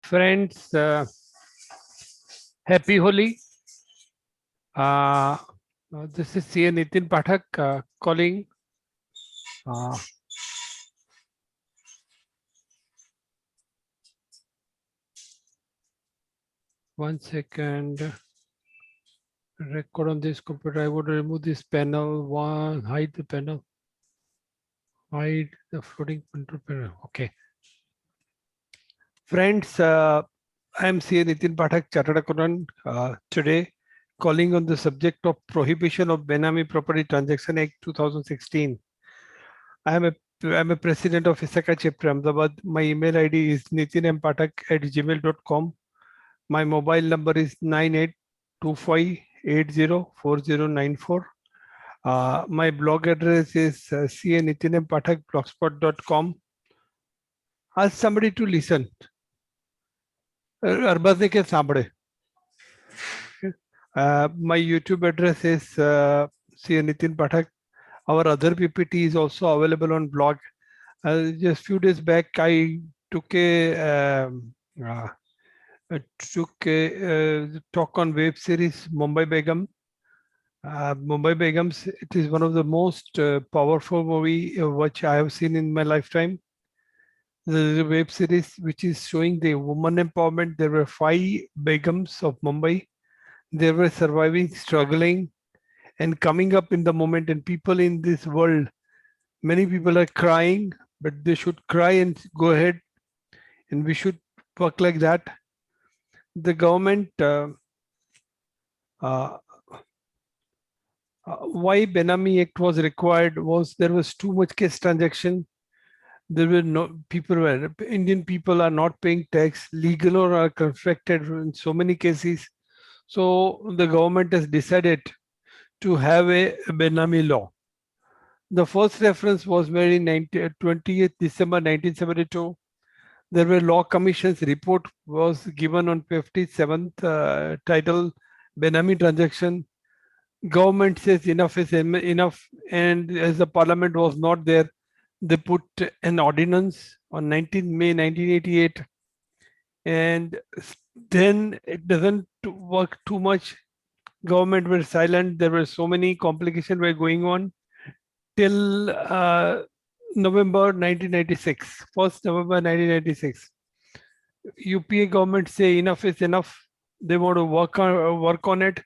Friends, happy Holi. This is CA Nitin Pathak calling. Uh, One second. Record on this computer. I would remove this panel. One, hide the panel. Hide the floating control panel. Okay. Friends, I am CA Nitin Pathak, Chartered Accountant. Today, calling on the subject of Prohibition of Benami Property Transaction Act 2016. I'm a president of Isaka chapter Ahmedabad. My email ID is nitinampathak@gmail.com. My mobile number is 9825804094. My blog address is canitinampathak.blogspot.com. Ask somebody to listen. Arbazne ke sambre. My YouTube address is Nitin Pathak. Our other PPT is also available on blog. Just few days back, I took a talk on web series Mumbai Begum. Mumbai Begums, it is one of the most powerful movie which I have seen in my lifetime. The web series which is showing the woman empowerment. There were 5 Begums of Mumbai. They were surviving, struggling, and coming up in the moment. And people in this world, many people are crying, but they should cry and go ahead, and we should work like that. The government, why Benami Act was required was there was too much cash transaction. There were Indian people are not paying tax, legal or are contracted in so many cases. So the government has decided to have a Benami law. The first reference was made in 20th December 1972. There were law commission's report was given on 57th title Benami transaction. Government says enough is enough, and as the parliament was not there, they put an ordinance on 19 May 1988, and then it doesn't work too much. Government were silent. There were so many complications were going on till November 1996, 1st November 1996. UPA government say enough is enough. They want to work on it.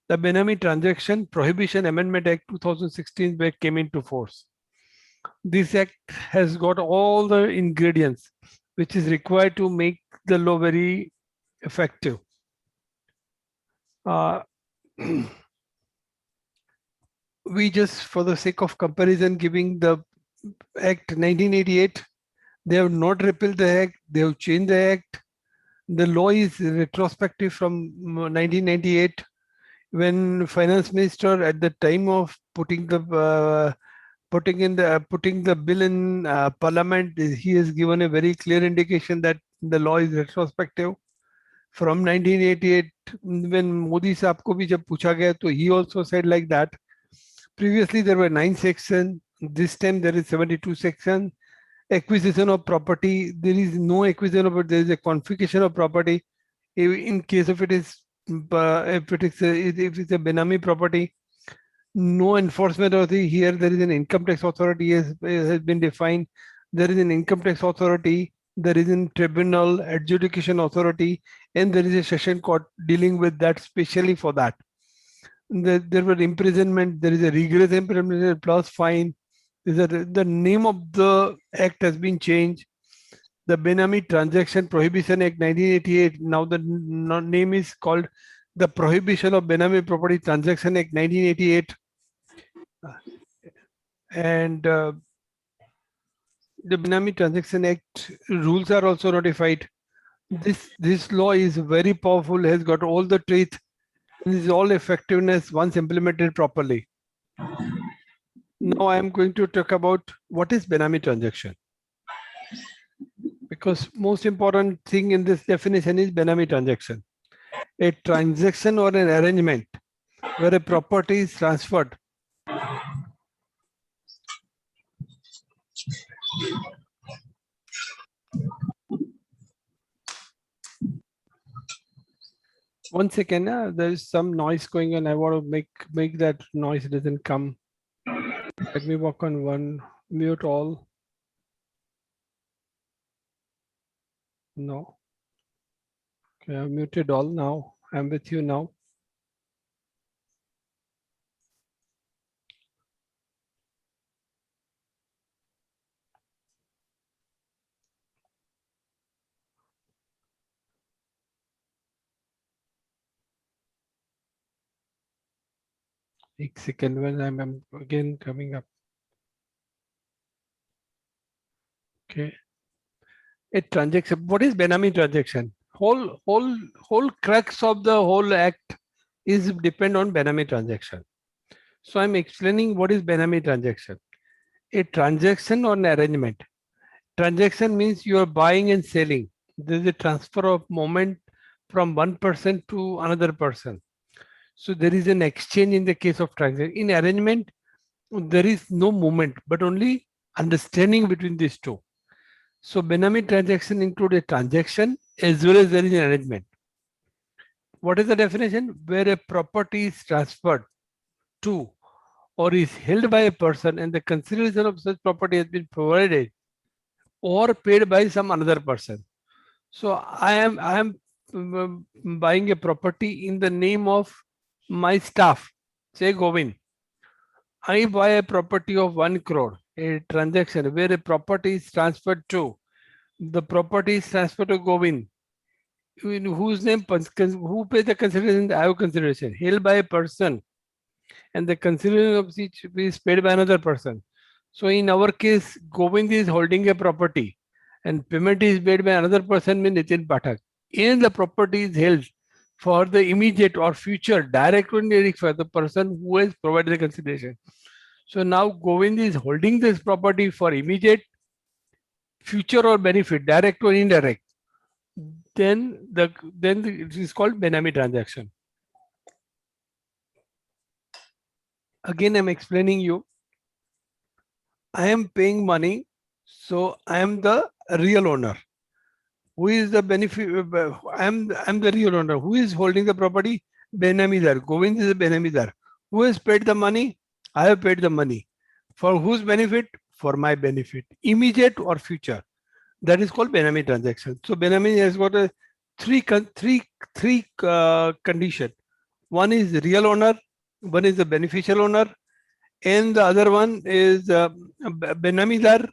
The Benami Transaction Prohibition Amendment Act 2016 came into force. This act has got all the ingredients which is required to make the law very effective. We just, for the sake of comparison, giving the Act 1988, they have not repealed the Act, they have changed the Act. The law is retrospective from 1998, when Finance Minister at the time of putting the bill in Parliament, he has given a very clear indication that the law is retrospective. From 1988, when Modi साहब को भी जब पूछा गया, तो he also said like that. Previously there were 9 sections. This time there is 72 sections. Acquisition of property, there is no acquisition of it. There is a confiscation of property. In case of it is if it's a Benami property, no enforcement authority. Here there is an income tax authority has been defined. There is an income tax authority, there is a tribunal adjudication authority, and there is a session court dealing with that specially for that. There were imprisonment, there is a rigorous imprisonment plus fine. The name of the act has been changed. The Benami Transaction Prohibition Act 1988, now the name is called the Prohibition of Benami Property Transaction Act 1988. And the Benami Transaction Act rules are also notified. This law is very powerful, has got all the truth, and is all effectiveness once implemented properly. Now I am going to talk about what is Benami transaction, because most important thing in this definition is Benami transaction. A transaction or an arrangement where a property is transferred One second, there is some noise going on. I want to make that noise doesn't come. Let me work on one. Mute all. No. Okay, I've muted all now. I'm with you now. एक second when I'm again coming up. Okay. A transaction. What is Benami transaction? Whole crux of the whole act is depend on Benami transaction. So I'm explaining what is Benami transaction. A transaction or an arrangement. Transaction means you are buying and selling. There is a transfer of moment from one person to another person. So there is an exchange in the case of transaction. In arrangement, there is no movement, but only understanding between these two. So Benami transaction include a transaction as well as there is an arrangement. What is the definition? Where a property is transferred to or is held by a person and the consideration of such property has been provided or paid by some another person. So I am buying a property in the name of my staff, say Govind. I buy a property of 1 crore, a transaction where a property is transferred to. The property is transferred to Govind. In whose name, who pays the consideration? I have consideration held by a person, and the consideration of which is paid by another person. So in our case, Govind is holding a property, and payment is made by another person, means Nitin Pathak. And the property is held for the immediate or future direct or indirect for the person who has provided the consideration. So now Govind is holding this property for immediate, future or benefit, direct or indirect. Then it is called Benami transaction. Again, I'm explaining you. I am paying money, so I am the real owner. Who is the benefit? I'm the real owner. Who is holding the property? Benamidar. Govind is the Benamidar. Who has paid the money? I have paid the money. For whose benefit? For my benefit, immediate or future. That is called Benami transaction. So Benami has got a three condition. One is real owner, one is the beneficial owner, and the other one is Benamidar,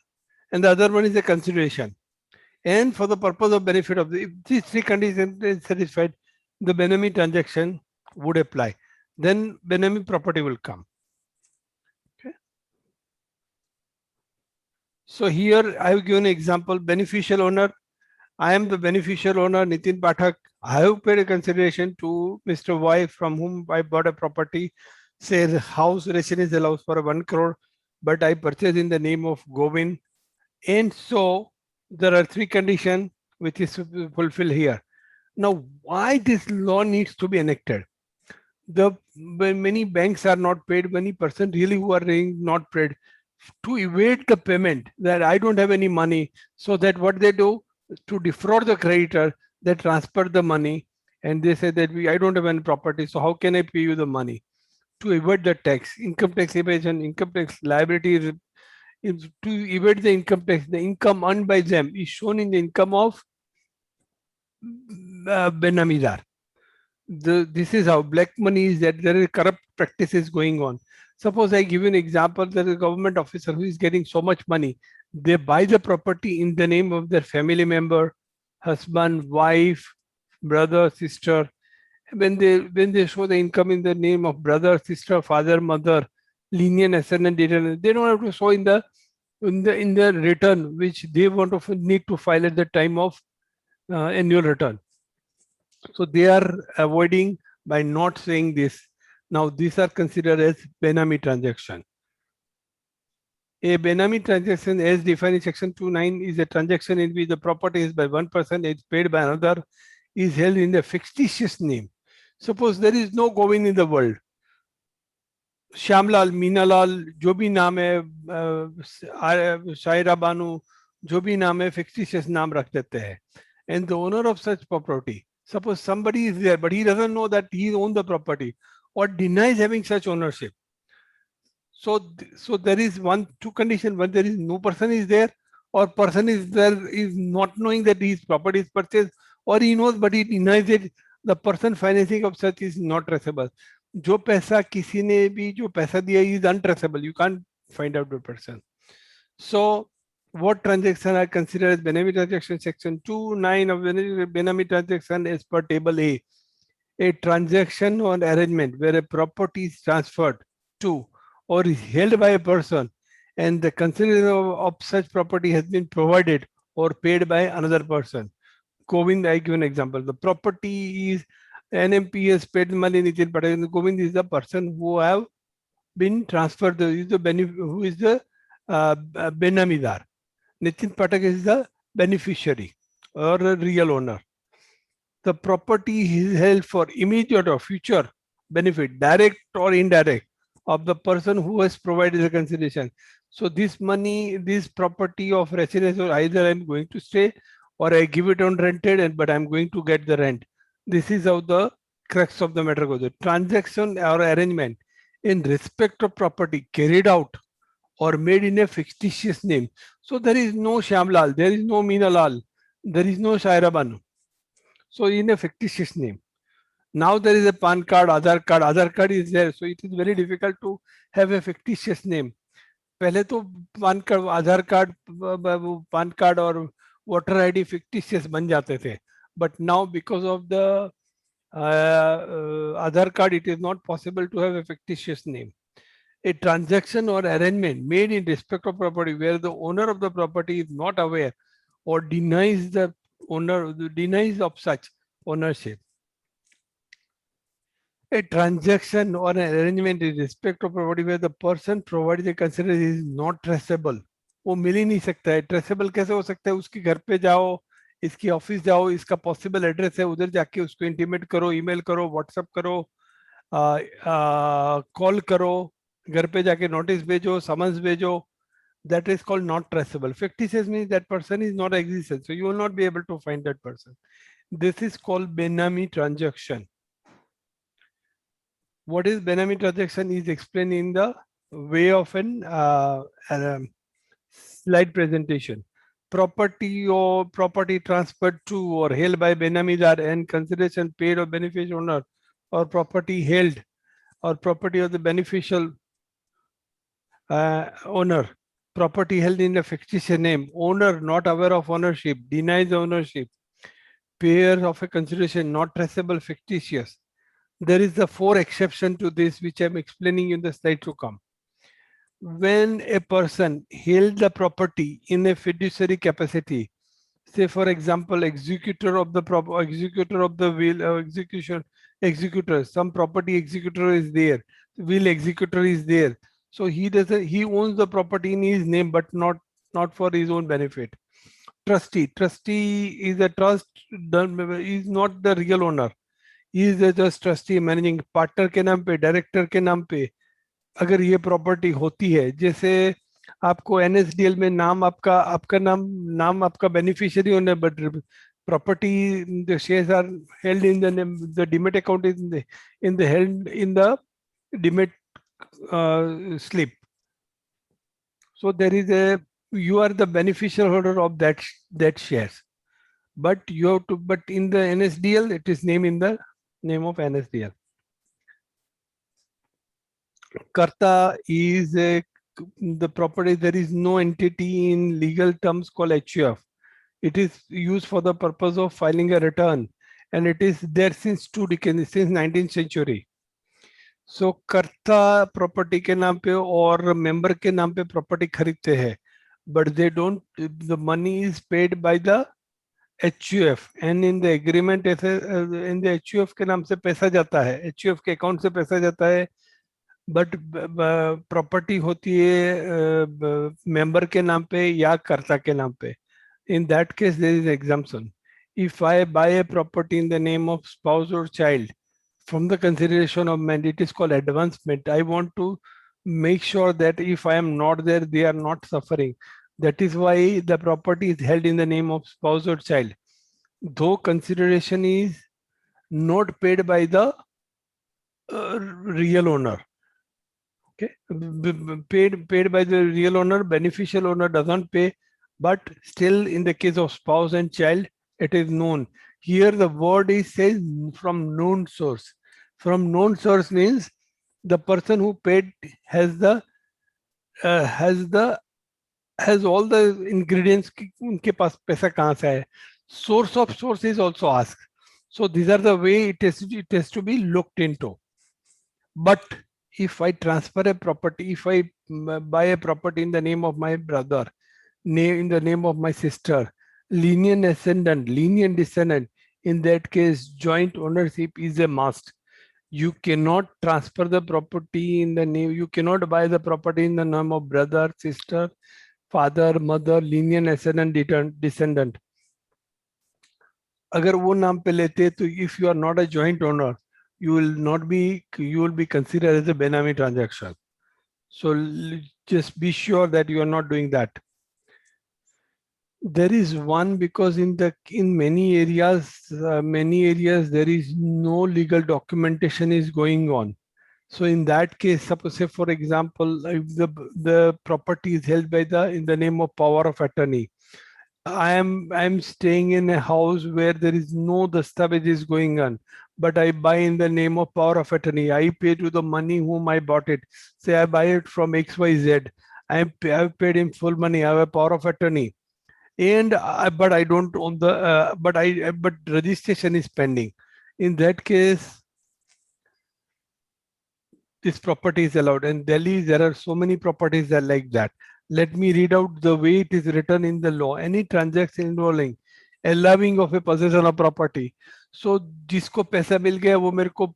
and the other one is the consideration. And for the purpose of benefit of if these three conditions are satisfied, the Benami transaction would apply. Then Benami property will come. Okay. So here I have given an example, beneficial owner. I am the beneficial owner, Nitin Pathak. I have paid a consideration to Mr. Y from whom I bought a property, say the house residence allows for 1 crore, but I purchased in the name of Govind. And so there are three conditions which is fulfilled here. Now, why this law needs to be enacted? When many banks are not paid, many person really who are not paid, to evade the payment that I don't have any money. So that what they do to defraud the creditor, they transfer the money and they say that I don't have any property. So how can I pay you the money? To evade the tax, income tax evasion, income tax liability is to evade the income tax. The income earned by them is shown in the income of Benamidar. This is how black money is, that there is corrupt practices going on. Suppose I give you an example, there is a government officer who is getting so much money. They buy the property in the name of their family member, husband, wife, brother, sister. When they show the income in the name of brother, sister, father, mother, lenient ascendant, dependent, they don't have to show in the return which they want to need to file at the time of annual return. So they are avoiding by not saying this. Now these are considered as Benami transaction. A Benami transaction as defined in section 2(9) is a transaction in which the property is by one person, is paid by another, is held in a fictitious name. Suppose there is no Govind in the world. Shyamlal, मीनालाल, जो भी नाम है, शायरा बानू, जो भी नाम है, fictitious नाम रख देते हैं. And the owner of such property, Suppose somebody is there, but he doesn't know that he owns the property or denies having such ownership. So there is two conditions. One, there is no person is there, or person is there is not knowing that his property is purchased, or he knows but he denies it. The person financing of such is not traceable. जो पैसा किसी ने भी जो पैसा दिया is untraceable. You can't find out the person. So what transaction are considered as Benami transaction? Section 2(9) of Benami transaction as per table A transaction or arrangement where a property is transferred to or is held by a person and the consideration of such property has been provided or paid by another person. Govind, I give an example. The property is NMP has paid money. Nitin Patel. Govind is the person who have been transferred. Who is the Benamidar. Nitin Patak is the beneficiary or a real owner. The property is held for immediate or future benefit, direct or indirect, of the person who has provided the consideration. So this money, this property of residence, or either I'm going to stay or I give it on rented, but I'm going to get the rent. This is how the crux of the matter goes. The transaction or arrangement in respect of property carried out or made in a fictitious name. So there is no Shyamlal, there is no Meenalal, there is no Shaira Banu. So in a fictitious name. Now there is a PAN card, Aadhaar card. Aadhaar card is there, so it is very difficult to have a fictitious name. पहले तो PAN card, आधार card, PAN card और voter ID fictitious बन जाते थे. But now because of the Aadhaar card, it is not possible to have a fictitious name. A transaction or arrangement made in respect of property where the owner of the property is not aware or denies of such ownership. A transaction or an arrangement in respect of property where the person provided the consideration is not traceable. वो मिल ही नहीं सकता है. Traceable कैसे हो सकता है? उसके घर पे जाओ, इसकी ऑफिस जाओ, इसका पॉसिबल एड्रेस है, उधर जाके उसको इंटीमेट करो, ईमेल करो, व्हाट्सएप करो, कॉल करो, घर पे जाके नोटिस भेजो, समन्स भेजो. That is called not traceable. Fictitious means that person is not existent, so you will not be able to find that person. This is called Benami transaction. What is Benami transaction is explained in the way of an slide presentation. Property or property transferred to or held by Benamidar and consideration paid or beneficial owner, or property held or property of the beneficial owner. Property held in a fictitious name. Owner not aware of ownership, denies ownership. Payer of a consideration not traceable, fictitious. There is the 4 exception to this, which I'm explaining in the slide to come. When a person held the property in a fiduciary capacity, say for example, executor of the will, executor, some property executor is there, will executor is there. So he owns the property in his name, but not for his own benefit. Trustee is a trust, is not the real owner. He is just trustee, managing partner के नाम पे, director के नाम पे अगर ये property होती है. जैसे आपको एनएसडीएल में नाम आपका नाम आपका बेनिफिशियरी होना है, but property the shares are held in the name, the demat account is held in the demat slip. So there is you are the beneficial holder of that shares, but in the NSDL it is named in the name of NSDL. Karta is the property. There is no entity in legal terms called HUF. It is used for the purpose of filing a return, and it is there since 2 decades, since 19th century. So कर्ता property के नाम पे और member के नाम पे property खरीदते हैं, but they don't. The money is paid by the HUF, and in the agreement ऐसे in the HUF के नाम से पैसा जाता है, HUF के अकाउंट से पैसा जाता है, बट प्रॉपर्टी होती है मेंबर के नाम पे या कर्ता के नाम पे. In that case, there is exemption. If I buy a property in the name of spouse or child from the consideration of man, it is called advancement. I want to make sure that if I am not there, they are not suffering. That is why the property is held in the name of spouse or child. Though consideration is not paid by the real owner. Okay, paid by the real owner, beneficial owner doesn't pay, but still in the case of spouse and child, it is known. Here the word is says from known source. From known source means the person who paid has the uh, has the has all the ingredients कि उनके पास पैसा कहाँ से है. Source of source is also asked. So these are the way it has to be looked into. But if I transfer a property, if I buy a property in the name of my brother, in the name of my sister, lenient ascendant, lenient descendant, in that case, joint ownership is a must. You cannot transfer the property in the name, you cannot buy the property in the name of brother, sister, father, mother, lenient ascendant, descendant. अगर वो नाम पे लेते तो if you are not a joint owner, you will be considered as a Benami transaction. So just be sure that you are not doing that. There is one, because in many areas there is no legal documentation is going on. So in that case, suppose say for example, if the property is held by in the name of power of attorney. I'm staying in a house where there is no dastavejes going on, but I buy in the name of power of attorney. I pay to the money whom I bought it. Say I buy it from XYZ. I've paid him full money. I have a power of attorney, and but I don't own the but registration is pending. In that case, this property is allowed. In Delhi, there are so many properties that like that. Let me read out the way it is written in the law. Any transaction involving allowing of a possession of property. So जिसको पैसा मिल गया वो मेरे को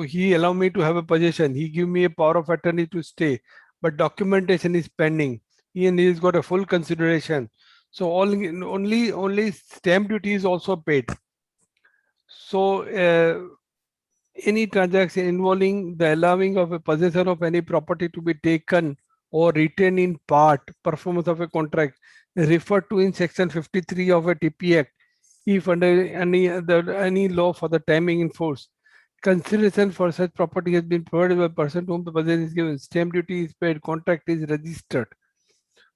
he allow me to have a possession. He give me a power of attorney to stay, but documentation is pending. And he's got a full consideration. So only stamp duty is also paid. So any transaction involving the allowing of a possession of any property to be taken or retained in part, performance of a contract, referred to in section 53 of a TP Act, if under any law for the timing in force. Consideration for such property has been provided by a person to whom the possession is given. Stamp duty is paid, contract is registered.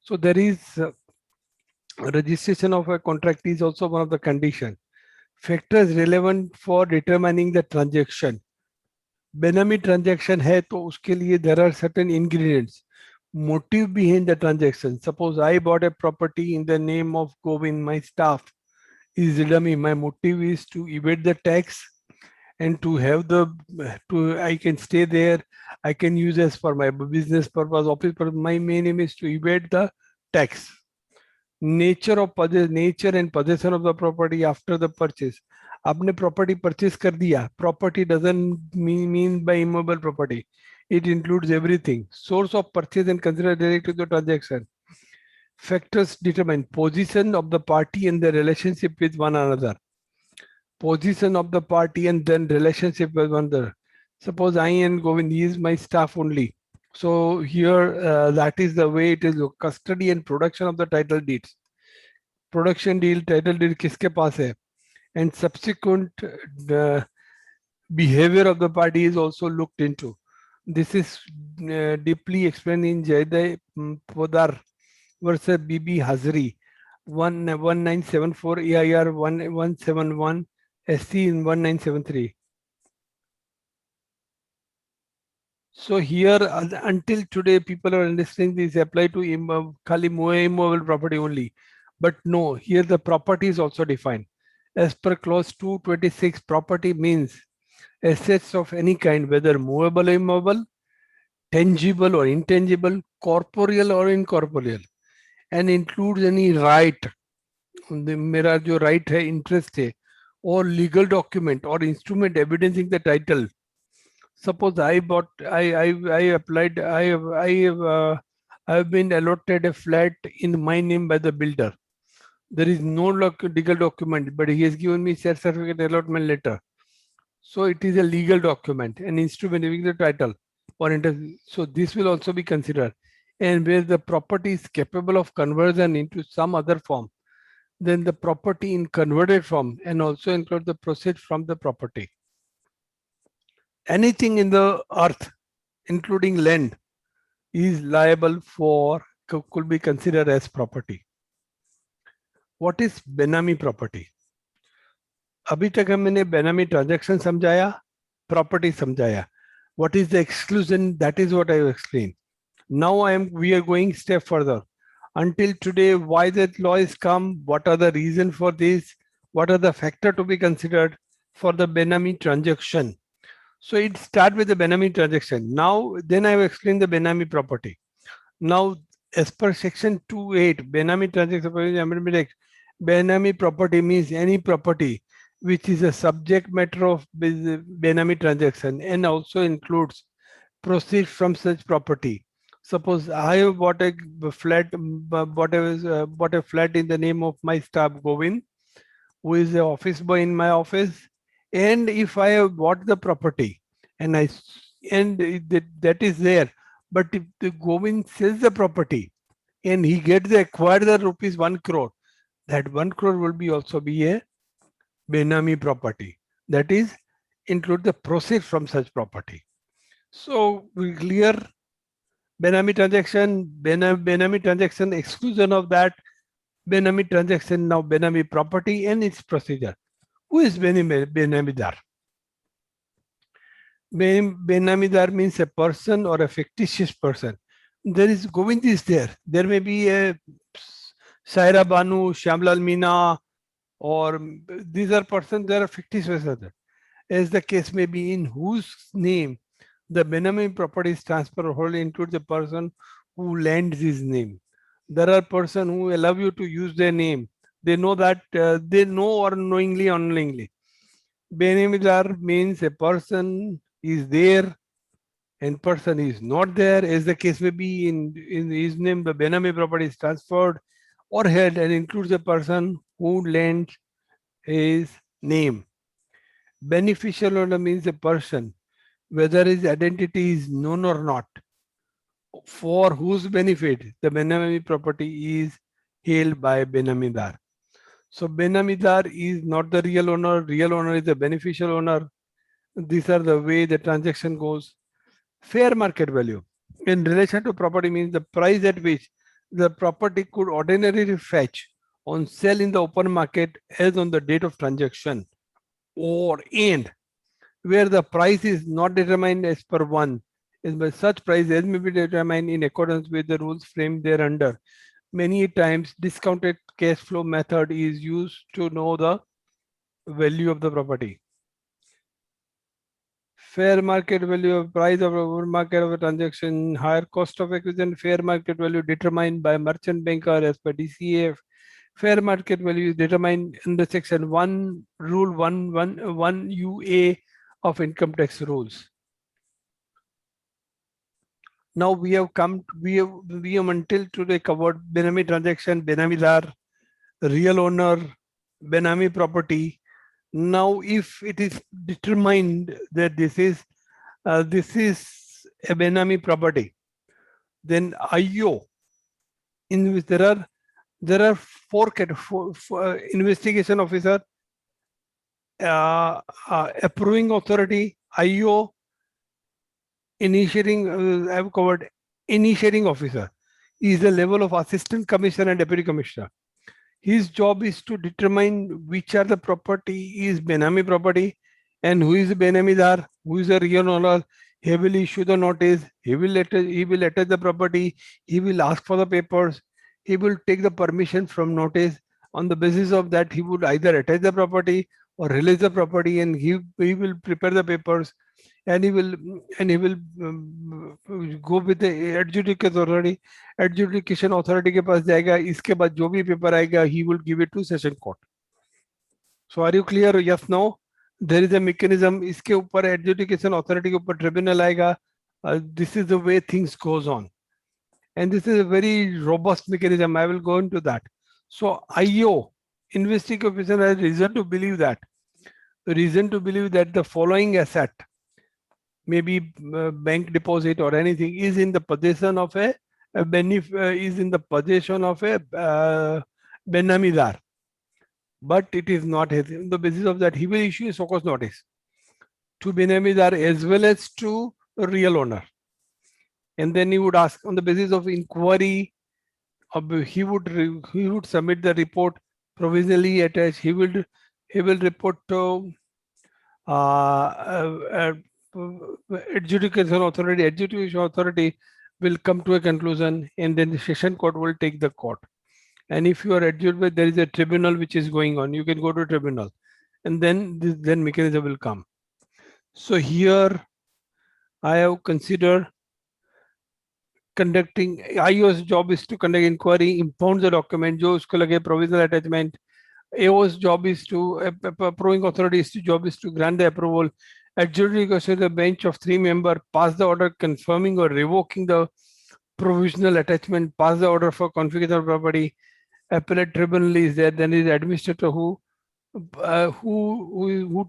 So there is registration of a contract is also one of the conditions. Factors relevant for determining the transaction. Benami transaction है तो उसके लिए there are certain ingredients. Motive behind the transaction. Suppose I bought a property in the name of Govind, my staff is dummy. My motive is to evade the tax and to have I can stay there, I can use as for my business purpose, office purpose. My main aim is to evade the tax. Nature and possession of the property after the purchase. आपने property purchase कर दिया. Property doesn't mean by immovable property, it includes everything. Source of purchase and consider direct to the transaction. Factors determine position of the party and the relationship with one another. Position of the party and then relationship with one another. Suppose I and Govind, he is my staff only. So here that is the way it is. Custody and production of the title deeds. Production deal, title deed किसके पास है? And subsequent behavior of the party is also looked into. This is deeply explained in Jaiday Podar versus BB Hazari 1974 AIR 1171 SC in 1973. So here until today people are understanding this apply to Khali immovable property only. But no, here the property is also defined. As per clause 226, property means assets of any kind, whether movable or immovable, tangible or intangible, corporeal or incorporeal, and includes any right. मेरा जो right है, interest है, or legal document or instrument evidencing the title. Suppose I applied, I've been allotted a flat in my name by the builder. There is no legal document, but he has given me share certificate allotment letter. So it is a legal document, an instrument giving the title or so this will also be considered. And where the property is capable of conversion into some other form, then the property in converted form, and also include the proceeds from the property. Anything in the earth, including land, is liable for, could be considered as property. What is Benami property? अभी तक हमने बेनामी transaction समझाया, property समझाया. What is the exclusion? That is what I have explained. Now we are going step further. Until today, why that law is come? What are the reason for this? What are the factor to be considered for the Benami transaction? So it start with the Benami transaction. Now, then I have explained the Benami property. Now, as per section 2(8), Benami transaction, Benami property means any property which is a subject matter of Benami transaction and also includes proceeds from such property. Suppose I have bought a flat, bought a flat in the name of my staff Govind, who is the office boy in my office. And if I have bought the property and that is there, but if the Govind sells the property and he gets the acquired the rupees 1 crore, that 1 crore will be also be a Benami property. That is include the proceeds from such property. So we clear Benami transaction, Benami transaction, exclusion of that Benami transaction, now Benami property and its procedure. Who is Benamidar? Benamidar means a person or a fictitious person. There is Govind is there. There may be a Saira Banu, Shyamlal Meena, or these are persons, they are fictitious persons. As the case may be, in whose name the Benami properties transfer wholly includes the person who lends his name. There are persons who allow you to use their name. They know that they know or knowingly or unknowingly. Benamidar means a person is there and person is not there. As the case may be, in his name the Benami property is transferred or held and includes a person who lends his name. Beneficial owner means a person, whether his identity is known or not, for whose benefit the Benami property is held by Benamidar. So Benamidar is not the real owner is the beneficial owner. These are the way the transaction goes. Fair market value in relation to property means the price at which the property could ordinarily fetch on sale in the open market as on the date of transaction, or and where the price is not determined as per one, is by such price as may be determined in accordance with the rules framed thereunder. Many times discounted cash flow method is used to know the value of the property. Fair market value of price of open market of a transaction, higher cost of acquisition, fair market value determined by merchant banker as per DCF. Fair market value is determined under section 1 rule 1 UA of income tax rules. Now we have until today covered Benami transaction, Benamidar, real owner, Benami property. Now if it is determined that this is a Benami property, then IO, in which there are four investigation officer, approving authority, IO, initiating, I've covered initiating officer is the level of assistant commissioner and deputy commissioner. His job is to determine which are the property is Benami property and who is Benamidar, who is the real owner. He will issue the notice, he will attach the property, he will ask for the papers, he will take the permission from notice. On the basis of that, he would either attach the property or release the property, and he will prepare the papers, and he will go with the adjudication authority के पास जाएगा. इसके बाद जो भी paper आएगा, he will give it to session court. So are you clear? Yes, no? There is a mechanism. इसके ऊपर adjudication authority के ऊपर tribunal आएगा. This is the way things goes on, and this is a very robust mechanism. I will go into that. So IO, investigating officer, has reason to believe that the following asset, maybe bank deposit or anything, is in the possession of a Benamidar. but it is not his. On the basis of that, he will issue a show cause notice to Benamidar as well as to a real owner. And then he would ask on the basis of inquiry, he would submit the report provisionally attached. He will report to adjudication authority. Adjudication authority will come to a conclusion, and then the session court will take the court. And if you are adjudicated, there is a tribunal which is going on. You can go to tribunal, and then then mechanism will come. So here I have considered conducting. IO's job is to conduct inquiry, impound the document. जो उसको लगे provisional attachment. AO's job is to approving authority's job is to grant the approval. Adjudication, the bench of 3 members pass the order confirming or revoking the provisional attachment, pass the order for confiscation of property. Appellate tribunal is there. Then is administrator who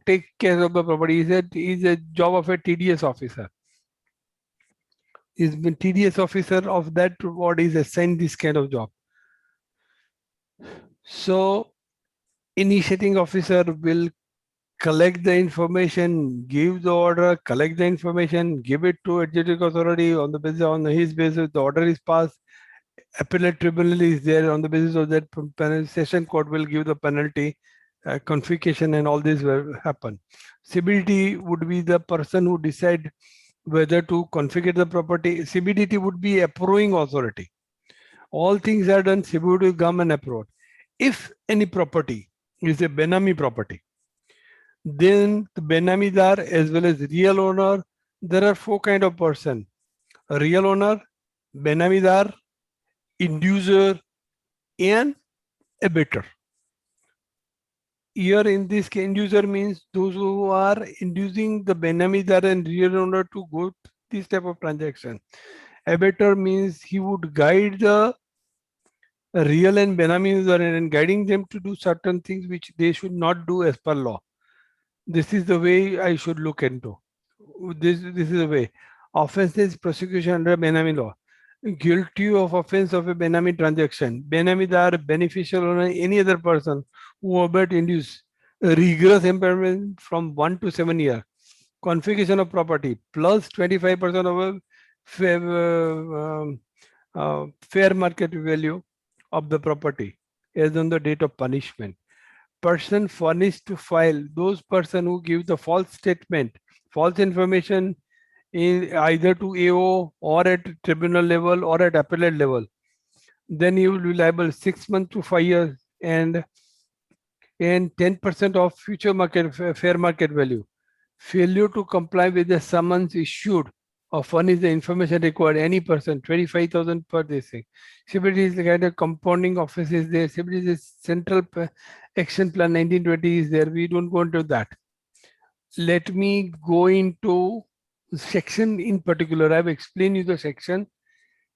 take care of the property. Is a job of a TDS officer. Is been TDS officer of that body is assigned this kind of job. So initiating officer will collect the information, give the order, collect the information, give it to adjudicating authority on the basis on his basis the order is passed. Appellate tribunal is there on the basis of that session court will give the penalty, confiscation, and all this will happen. CBDT would be the person who decide whether to confiscate the property. CBDT would be approving authority. All things are done, CBDT will come and approve. If any property is a Benami property, then the Benamidar as well as real owner, there are 4 kind of person: a real owner, Benamidar, inducer, and abettor. Here in this case, inducer means those who are inducing the Benamidar and real owner to go this type of transaction. Abettor means he would guide the real and Benamidar and guiding them to do certain things which they should not do as per law. This is the way I should look into. This is the way. Offenses prosecution under Benami law. Guilty of offense of a Benami transaction. Benamidar, beneficial owner, any other person who abet induce rigorous impairment from 1 to 7 years. Confiscation of property plus 25% of a fair market value of the property as on the date of punishment. Person furnished to file, those person who give the false statement, false information in either to AO or at tribunal level or at appellate level, then he will be liable 6 months to 5 years and 10% of future market fair market value. Failure to comply with the summons issued or furnish the information required, any person, 25,000 per this thing. CBDT is the kind of compounding office is there. CBDT is Central Action Plan 1920 is there. We don't go into that. Let me go into section in particular. I've explained you the section.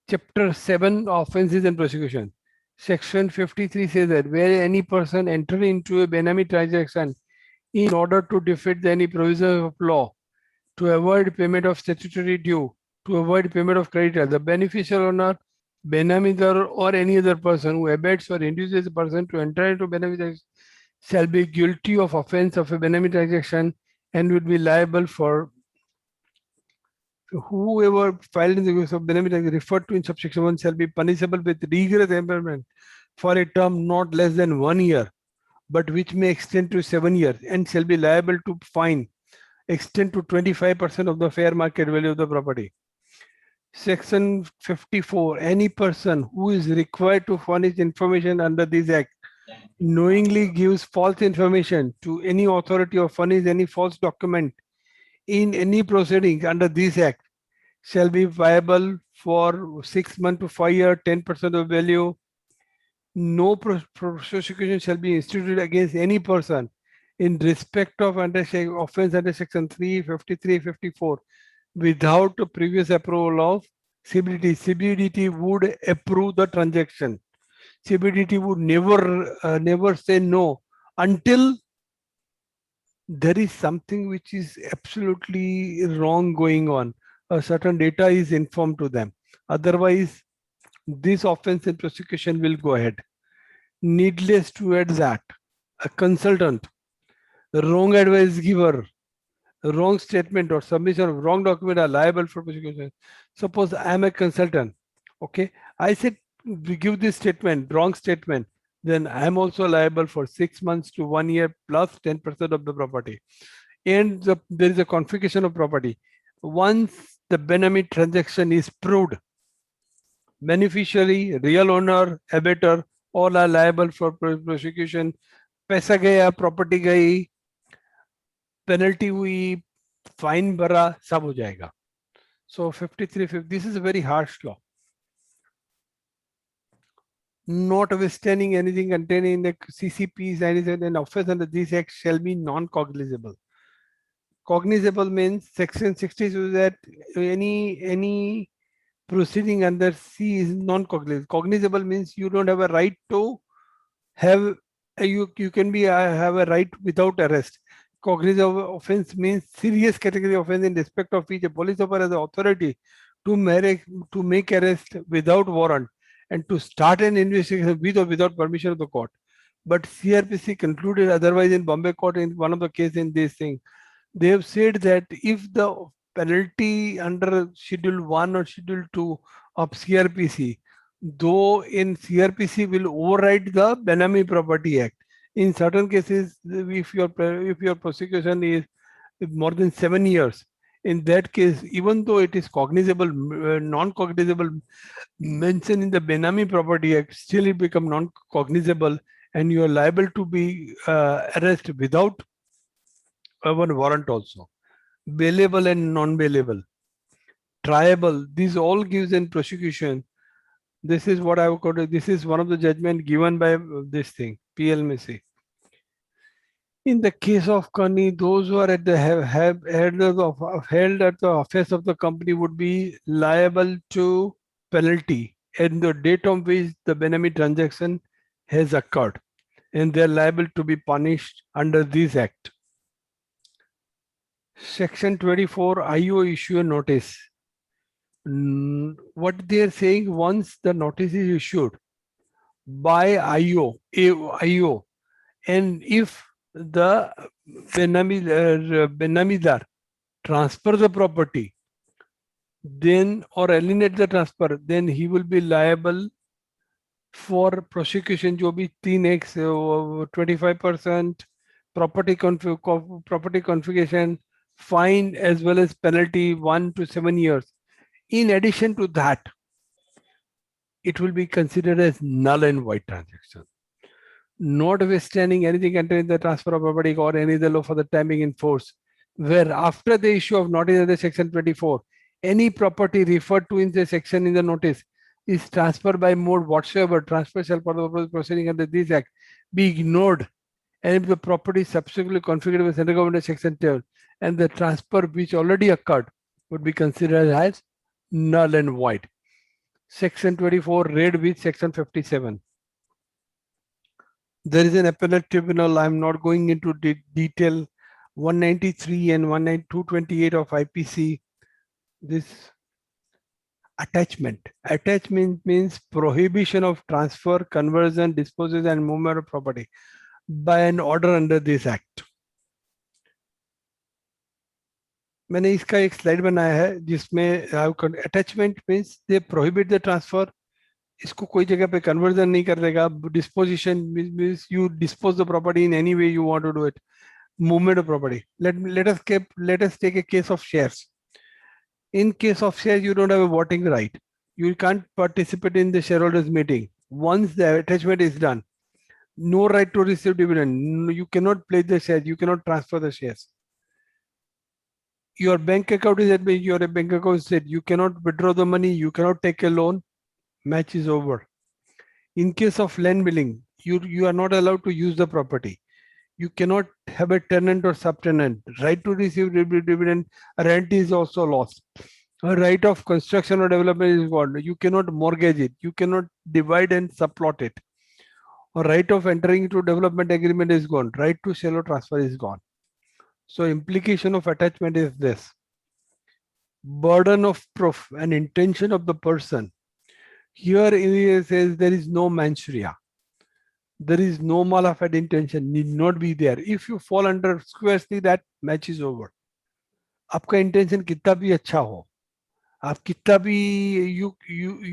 Chapter 7, offenses and prosecution. Section 53 says that where any person enter into a Benami transaction in order to defeat any provision of law, to avoid payment of statutory due, to avoid payment of creditor, the beneficial owner, Benamidar, or any other person who abets or induces a person to enter into Benami transaction shall be guilty of offense of a Benami transaction and will be liable for whoever filed in the case of Benami transaction referred to in subsection 1 shall be punishable with rigorous imprisonment for a term not less than 1 year, but which may extend to 7 years, and shall be liable to fine extend to 25% of the fair market value of the property. Section 54, any person who is required to furnish information under this act knowingly gives false information to any authority or furnish any false document in any proceedings under this act shall be liable for 6 months to 5 years, 10% of value. No prosecution shall be instituted against any person in respect of offense under section 353, 54 without the previous approval of CBDT. CBDT would approve the transaction. CBDT would never say no until there is something which is absolutely wrong going on. A certain data is informed to them. Otherwise, this offense and prosecution will go ahead. Needless to add that a consultant, the wrong advice giver, wrong statement or submission of wrong document are liable for prosecution. Suppose I am a consultant, okay, I said we give this statement, wrong statement, then I am also liable for 6 months to 1 year plus 10% of the property. And there is a confiscation of property. Once the Benami transaction is proved, beneficiary, real owner, abettor, all are liable for prosecution. पैसा गया, property गई, penalty हुई, fine भरा, सब हो जाएगा. So 53, this is a very harsh law. Notwithstanding anything contained in the CCPs, an offense under this act shall be non-cognizable. Cognizable means section 60 says that any proceeding under C is non-cognizable. Cognizable means you don't have a right to have you can be have a right without arrest. Cognizable offense means serious category offense in respect of which a police officer has the authority to make arrest without warrant and to start an investigation with or without permission of the court. But CRPC concluded otherwise in Bombay court in one of the cases in this thing. They have said that if the penalty under Schedule 1 or Schedule 2 of CRPC, though in CRPC will override the Benami Property Act. In certain cases, if your prosecution is more than 7 years, in that case, even though it is cognizable, non-cognizable mentioned in the Benami Property Act, still it become non-cognizable and you are liable to be arrested without one warrant also. Bailable and non-bailable. Triable, these all gives in prosecution. This is what I would call it. This is one of the judgment given by this thing, PLMC. In the case of Kani, those who are at the held at the office of the company would be liable to penalty and the date on which the Benami transaction has occurred, and they are liable to be punished under this act. Section 24, IO issue a notice. What they are saying, once the notice is issued by IO, and if the Benamidar transfer the property, then or alienate the transfer, then he will be liable for prosecution जो भी 3x 25% property confiscation, fine as well as penalty 1 to 7 years. In addition to that, it will be considered as null and void transaction. Notwithstanding anything contained in the transfer of property or any other law for the time being in force, where after the issue of notice under section 24, any property referred to in the section in the notice is transferred by mode whatsoever, transfer shall for the proceeding under this act be ignored, and if the property subsequently configured with central government section 12 and the transfer which already occurred would be considered as null and void. Section 24 read with section 57. There is an appellate tribunal. I am not going into detail. 193 and 228 of IPC. This attachment. Attachment means prohibition of transfer, conversion, disposal, and movement of property by an order under this act. मैंने इसका एक slide बनाया है जिसमें attachment means they prohibit the transfer, इसको कोई जगह पे कन्वर्जन नहीं कर देगा. Disposition means you dispose the property in any way you want to do it. Movement of property. let us take a case of shares. In case of shares, you don't have a voting right. You can't participate in the shareholders meeting. Once the attachment is done, no right to receive dividend. You cannot pledge the shares. You cannot transfer the shares. Your bank account is at your bank account said you cannot withdraw the money. You cannot take a loan. Match is over. In case of land billing, you are not allowed to use the property. You cannot have a tenant or subtenant. Right to receive dividend, rent is also lost. A right of construction or development is gone. You cannot mortgage it. You cannot divide and subplot it. A right of entering into development agreement is gone. Right to sell or transfer is gone. So implication of attachment is this. Burden of proof and intention of the person. Here it says there is no mens rea. There is no mala fide intention, need not be there. If you fall under squarely, that match is over. आपका intention कितना भी अच्छा हो, आप कितना भी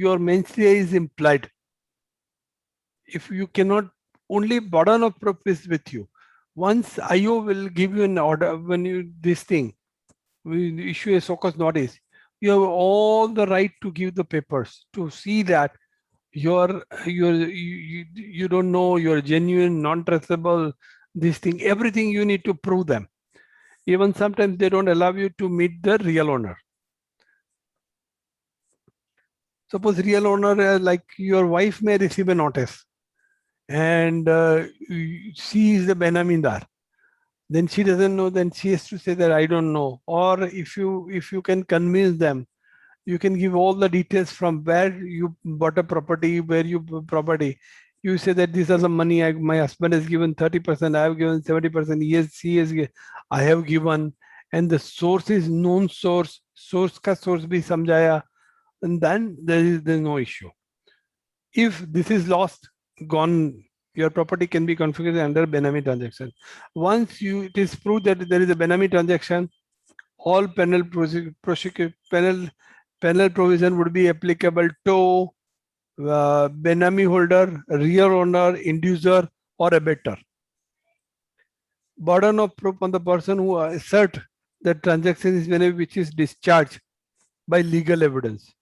your mens rea is implied. If you cannot, only burden of proof is with you. Once IO will give you an order, when you this thing, we issue a so-called notice, you have all the right to give the papers to see that you don't know, you're genuine, non-traceable, this thing, everything you need to prove them. Even sometimes they don't allow you to meet the real owner. Suppose real owner, like your wife may receive a notice and she is the benamindar. Then she doesn't know, then she has to say that I don't know. Or if you can convince them, you can give all the details from where you bought a property, where you property. You say that these are the money my husband has given 30%, I have given 70%, yes, I have given, and the source is known source, source ka source bhi samjhaya, and then there's no issue. If this is lost, gone, your property can be configured under Benami transaction. Once it is proved that there is a Benami transaction, all penal provision would be applicable to Benami holder, real owner, inducer, or abettor. Burden of proof on the person who assert that transaction is Benami which is discharged by legal evidence.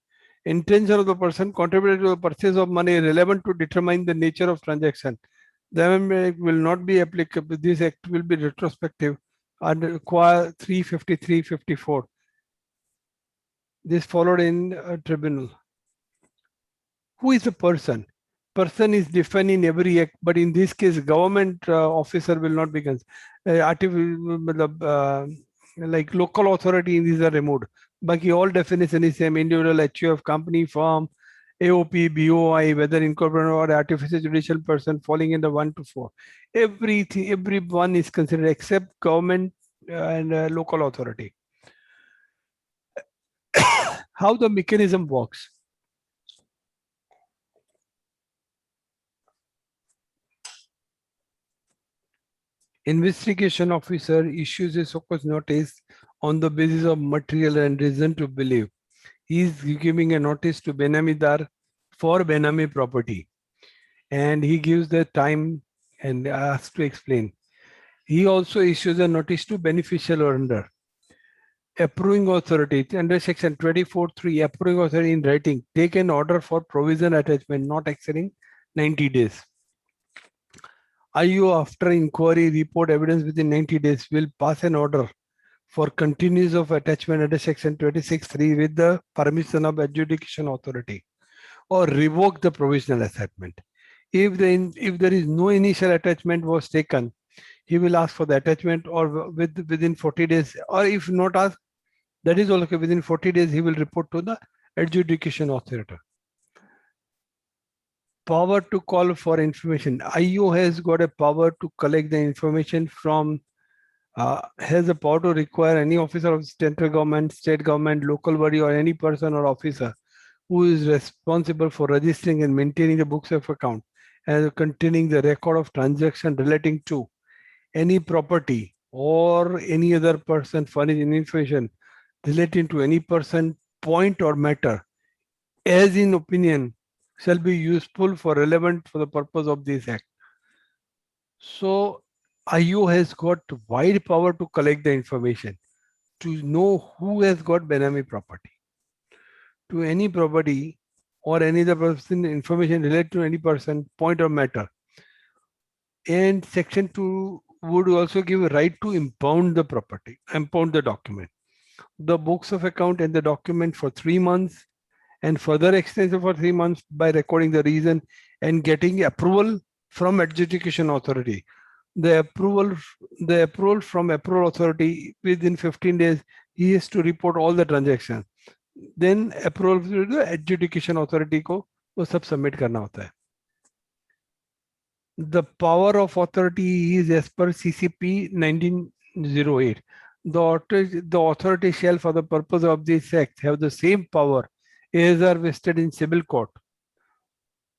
Intention of the person contributed to the purchase of money relevant to determine the nature of transaction. The amendment will not be applicable. This act will be retrospective under Qua 353-54. This followed in tribunal. Who is the person? Person is defined in every act, but in this case, government officer will not be considered. Like local authority, these are removed. Baki all definition is same: individual, HUF, company, firm, AOP, BOI, whether incorporated or artificial judicial person falling in the 1 to 4. Everything, everyone is considered except government and local authority. How the mechanism works. Investigation officer issues a so-called notice on the basis of material and reason to believe. He is giving a notice to Benamidar for Benami property, and he gives the time and asks to explain. He also issues a notice to beneficial owner. Approving authority under section 24(3), approving authority in writing take an order for provision attachment not exceeding 90 days. IO after inquiry report evidence within 90 days will pass an order for continuance of attachment under section 26(3) with the permission of adjudication authority, or revoke the provisional attachment. If there is no initial attachment was taken, he will ask for the attachment or within 40 days, or if not asked, that is also within 40 days he will report to the adjudication authority. Power to call for information. IO has got a power to collect the information from, has a power to require any officer of central government, state government, local body, or any person or officer who is responsible for registering and maintaining the books of account and containing the record of transaction relating to any property or any other person furnishing information relating to any person, point, or matter, as in opinion, shall be useful for relevant for the purpose of this act. So IO has got wide power to collect the information, to know who has got Benami property. To any property or any other person, information related to any person, point, or matter. And section 2 would also give a right to impound the property, impound the document, the books of account and the document for 3 months, and further extension for 3 months by recording the reason and getting approval from adjudication authority. The approval from approval authority within 15 days, he has to report all the transactions. Then approval to the adjudication authority को वो सब submit करना होता है. The power of authority is as per CCP 1908. The authority shall, for the purpose of this act, have the same power as are vested in civil court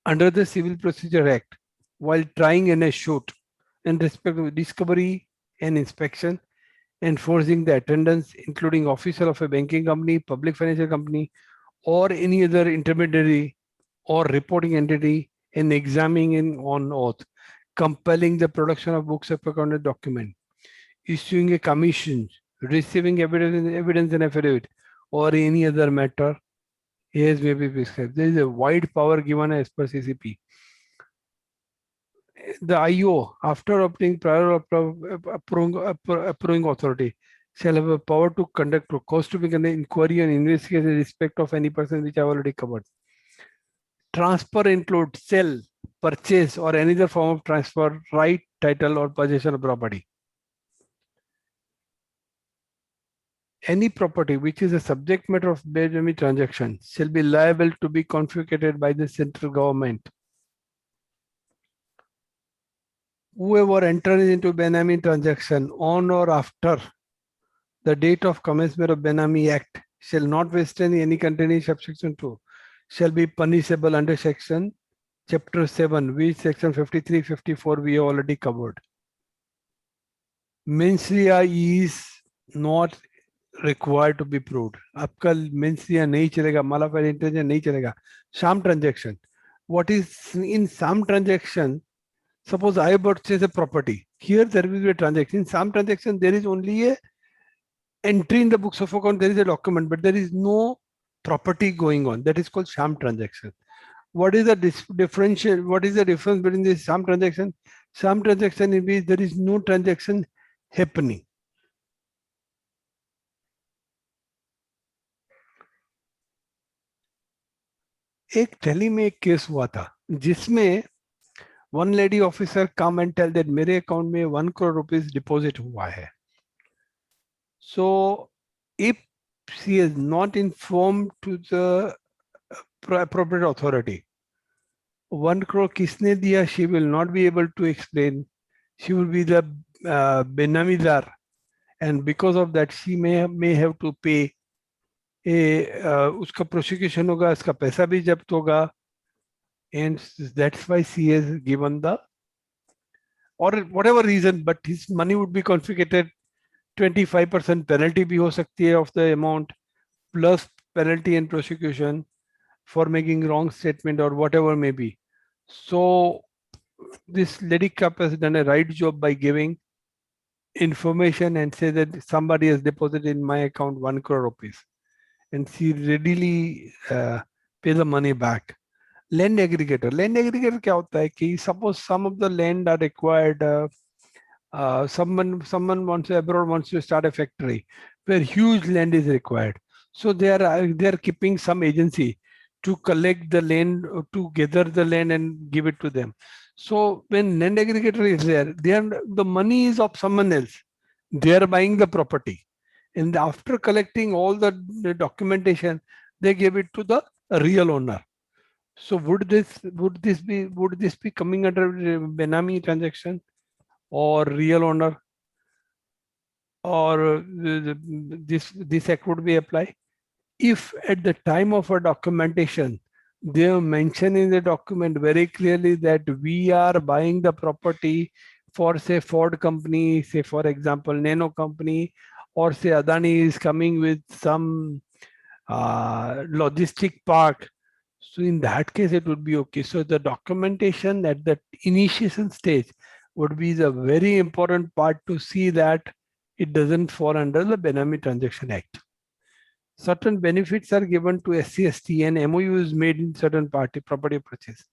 under the Civil Procedure Act while trying in a shoot in respect of discovery and inspection, enforcing the attendance, including officer of a banking company, public financial company, or any other intermediary or reporting entity, and examining on oath, compelling the production of books of account and document, issuing a commission, receiving evidence and affidavit, or any other matter as may be prescribed. There is a wide power given as per CCP. The IO, after obtaining prior approving authority, shall have a power to conduct a cost to begin an inquiry and investigation in respect of any person which I have already covered. Transfer includes sell, purchase, or any other form of transfer, right, title, or possession of property. Any property which is a subject matter of Benami transaction shall be liable to be confiscated by the central government. Whoever enters into Benami transaction on or after the date of commencement of Benami Act shall not withstand any containing subsection 2 shall be punishable under section chapter 7, which section 53, 54 we have already covered. Mens rea is not required to be proved. आपका mens rea नहीं चलेगा, mala fide intention नहीं चलेगा. Sham transaction. What is in some transaction? Suppose I purchase a property. Here there will be a transaction. In some transaction there is only a entry in the books of account. There is a document, but there is no property going on. That is called sham transaction. What is the differential? What is the difference between this sham transaction? Sham transaction in which there is no transaction happening. एक दिल्ली में एक case हुआ था जिसमें one lady officer come and tell that मेरे account में 1 crore rupees deposit हुआ है. So if she is not informed to the appropriate authority, 1 crore किसने दिया, she will not be able to explain. She will be the benamidar, and because of that she may have to pay उसका prosecution होगा, उसका पैसा भी जब्त होगा, and that's why she has given the, or whatever reason, but his money would be confiscated. 25% penalty भी हो सकती है of the amount, plus penalty and prosecution for making wrong statement or whatever may be. So this lady Cup has done a right job by giving information and say that somebody has deposited in my account 1 crore rupees, and she readily pay the money back. Land aggregator क्या होता है कि suppose some of the land are required, someone wants abroad wants to start a factory where huge land is required, so they are keeping some agency to collect the land, to gather the land and give it to them. So when land aggregator is there, the money is of someone else. They are buying the property, and after collecting all the documentation, they give it to the real owner. So would this be coming under Benami transaction or real owner, or this act would be applied if at the time of a documentation they have mentioned in the document very clearly that we are buying the property for, say, Ford company, say for example Nano company, or say Adani is coming with some logistic park. So in that case it would be okay. So the documentation at the initiation stage would be the very important part to see that it doesn't fall under the Benami Transaction Act. Certain benefits are given to SC/ST and MOU is made in certain property purchase.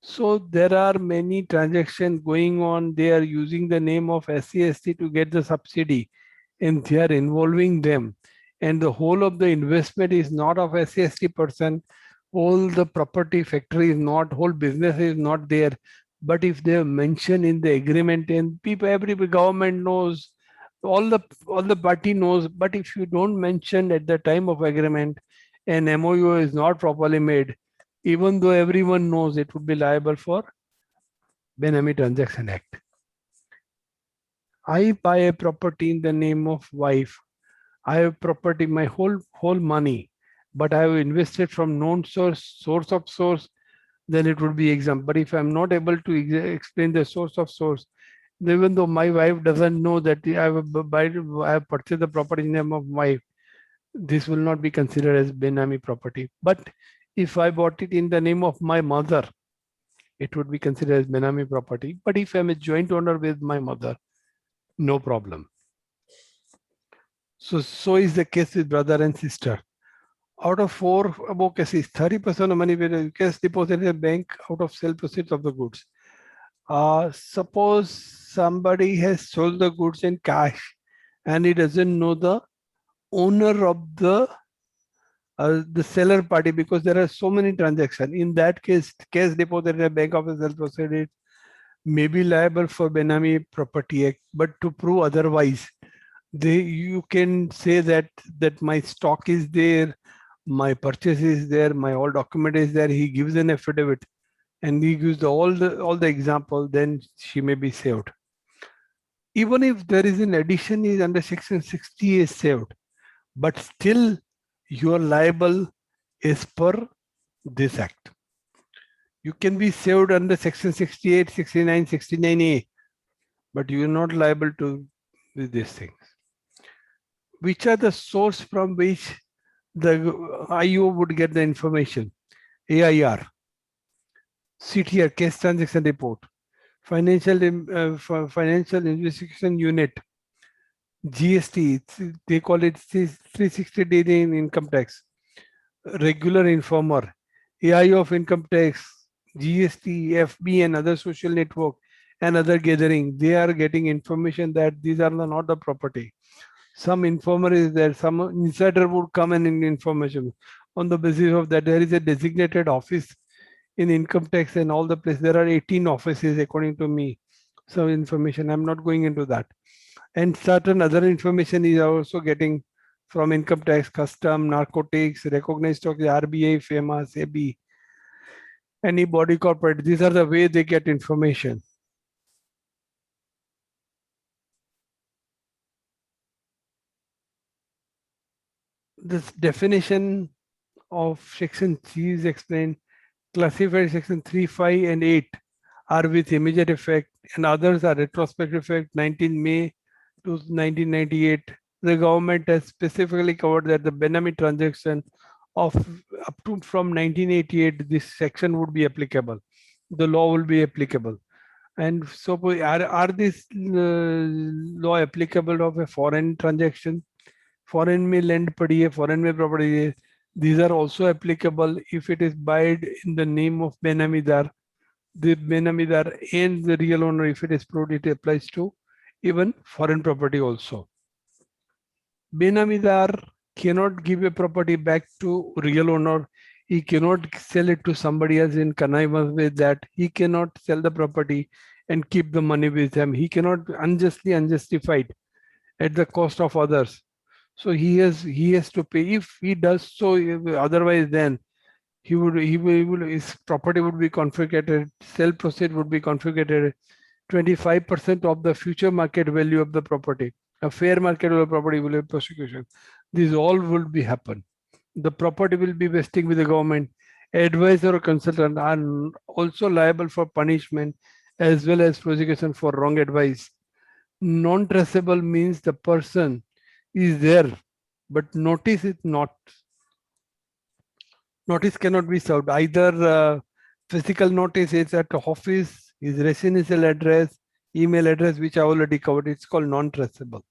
So there are many transactions going on. They are using the name of SC/ST to get the subsidy, and they are involving them. And the whole of the investment is not of SC/ST person. All the property factory is not, whole business is not there. But if they are mentioned in the agreement, and people, every government knows, all the party knows, but if you don't mention at the time of agreement, an MOU is not properly made, even though everyone knows, it would be liable for Benami Transaction Act. I buy a property in the name of wife. I have property, my whole money, but I have invested from known source of source. then it would be exempt. But if I'm not able to explain the source of source, even though my wife doesn't know that I have purchased the property in the name of my, this will not be considered as Benami property. But if I bought it in the name of my mother, it would be considered as Benami property. But if I'm a joint owner with my mother, no problem. So is the case with brother and sister. Out of 4 above cases, 30% of money will cash deposited in a bank out of sale proceeds of the goods. Suppose somebody has sold the goods in cash and he doesn't know the owner of the seller party, because there are so many transactions. In that case, cash deposited in a bank of a sale proceeds may be liable for Benami Property Act. But to prove otherwise, you can say that my stock is there, my purchase is there, my all document is there. He gives an affidavit and he gives all the example, then she may be saved. Even if there is an addition is under section 60 is saved, but still you are liable as per this act. You can be saved under section 68, 69, 69A, but you are not liable to these things. Which are the source from which the IO would get the information? AIR, CTR, Case Transaction Report, Financial Investigation Unit, GST, they call it 360-day in income tax, regular informer, AIO of income tax, GST, FB and other social network and other gathering, they are getting information that these are not the property. Some informer is there, some insider would come and in information. On the basis of that, there is a designated office in income tax and all the place. There are 18 offices according to me. So information, I'm not going into that. And certain other information is also getting from income tax, custom, narcotics, recognized stock, RBI, FEMA, SEBI, any body corporate. These are the way they get information. This definition of section 3 is explained. Classified section 3, 5 and 8 are with immediate effect and others are retrospective effect 19 May to 1998. The government has specifically covered that the Benami transaction of up to from 1988, this section would be applicable. The law will be applicable. And so are this law applicable of a foreign transaction? Foreign में land पड़ी है, foreign में property है. These are also applicable if it is bought in the name of Benamidar. The Benamidar and the real owner, if it is proved, it applies to even foreign property also. Benamidar cannot give a property back to real owner. He cannot sell it to somebody else in connivance with that. He cannot sell the property and keep the money with him. He cannot unjustified at the cost of others. So he has to pay. If he does so, otherwise then he would his property would be confiscated, sale proceed would be confiscated, 25% of the future market value of the property, a fair market value of property will have prosecution. These all will be happen. The property will be vesting with the government. Advisor or consultant are also liable for punishment as well as prosecution for wrong advice. Non-traceable means the person is there, but notice is not. Notice cannot be served. Either physical notice is at office, his residential address, email address, which I already covered. It's called non-traceable.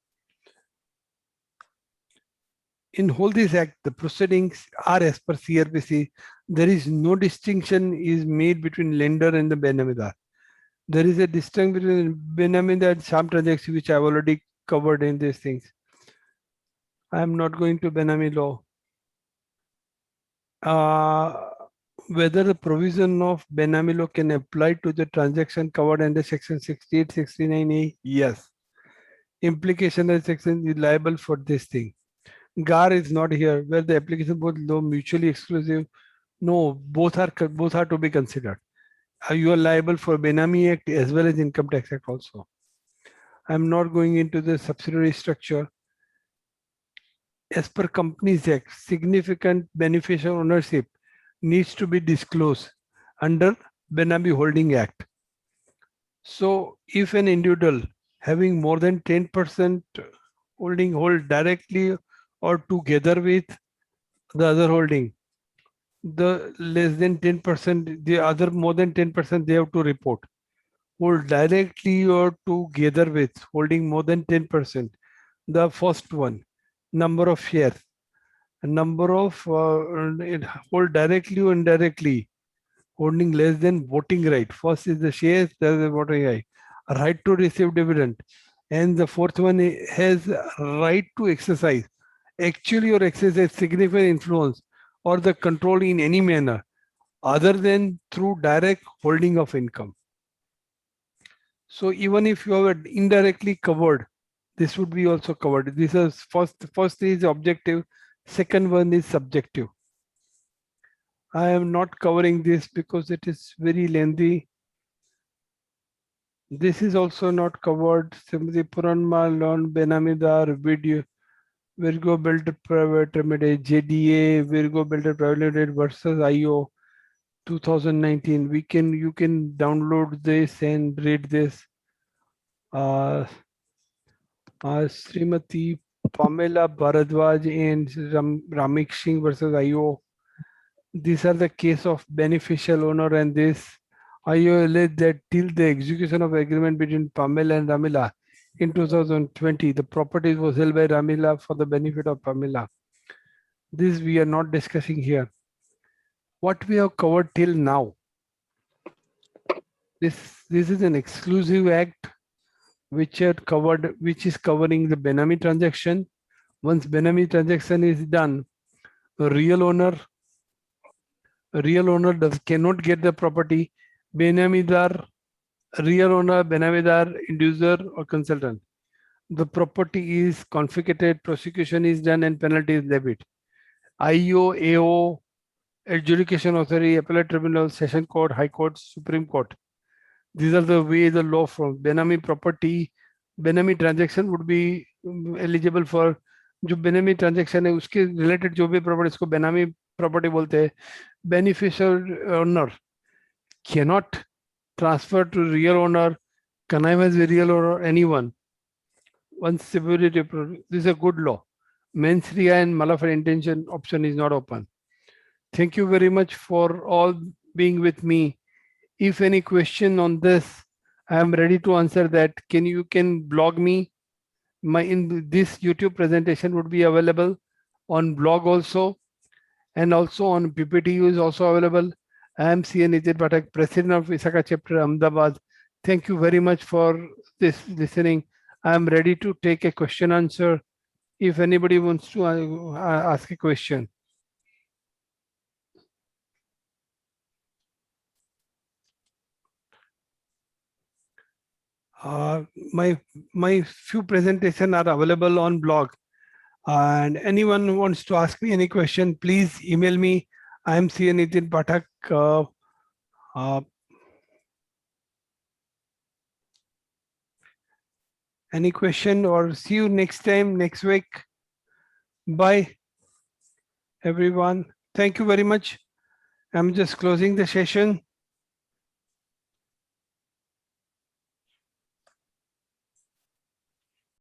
In whole this act, the proceedings are as per CRPC. There is no distinction is made between lender and the Benamidar. There is a distinction between Benamidar and sham transaction, which I've already covered in these things. I am not going to Benami law. Whether the provision of Benami law can apply to the transaction covered under section 68, 69A? Yes. Implication of section is liable for this thing. GAR is not here, where the application both law mutually exclusive. No, both are to be considered. You are liable for Benami Act as well as Income Tax Act also. I'm not going into the subsidiary structure. As per Companies Act, significant beneficial ownership needs to be disclosed. under Benami Holding Act. So if an individual having more than 10% holding hold directly or together with the other holding, the less than 10%, the other more than 10%, they have to report. Hold directly or together with holding more than 10%. The first one, number of shares, number of hold directly or indirectly, holding less than voting right. First is the shares, there is the voting right. A right to receive dividend. And the fourth one has right to exercise, actually or exercise significant influence or the control in any manner other than through direct holding of income. So even if you are indirectly covered, this would be also covered. This is first is objective, second one is subjective. I am not covering this because it is very lengthy. This is also not covered. Simri Puranma loan Benamidar video Virgo Builder Private Limited JDA Virgo Builder Private Limited versus IO 2019. You can download this and read this. Srimati Pamela Bharadwaj and Ramik Singh versus IO. These are the case of beneficial owner, and this IO alleged that till the execution of agreement between Pamela and Ramila in 2020, the property was held by Ramila for the benefit of Pamela. This we are not discussing here. What we have covered till now, this is an exclusive act which is covering the Benami transaction. Once Benami transaction is done, a real owner cannot get the property. Benamidar, real owner, Benamidar, inducer or consultant. The property is confiscated, prosecution is done and penalty is levied. IO, AO, adjudication authority, appellate tribunal, session court, high court, supreme court. These are the way the law from Benami property, Benami transaction would be eligible for. जो बेनामी transaction है उसके related जो भी property इसको बेनामी property बोलते हैं. Beneficial owner cannot transfer to real owner, connive with real owner, anyone. Once severity, this is a good law. Mens rea and mala for intention option is not open. Thank you very much for all being with me. If any question on this, I am ready to answer that. You can blog me. This YouTube presentation would be available on blog also, and also on PPTU is also available. I am C. Nitin Pathak, President of Visakhapatnam Chapter, Ahmedabad. Thank you very much for this listening. I am ready to take a question answer if anybody wants to ask a question. My few presentations are available on blog, and anyone who wants to ask me any question, please email me. I am C. Nitin Pathak. Any question, or see you next time, next week. Bye, everyone. Thank you very much. I'm just closing the session.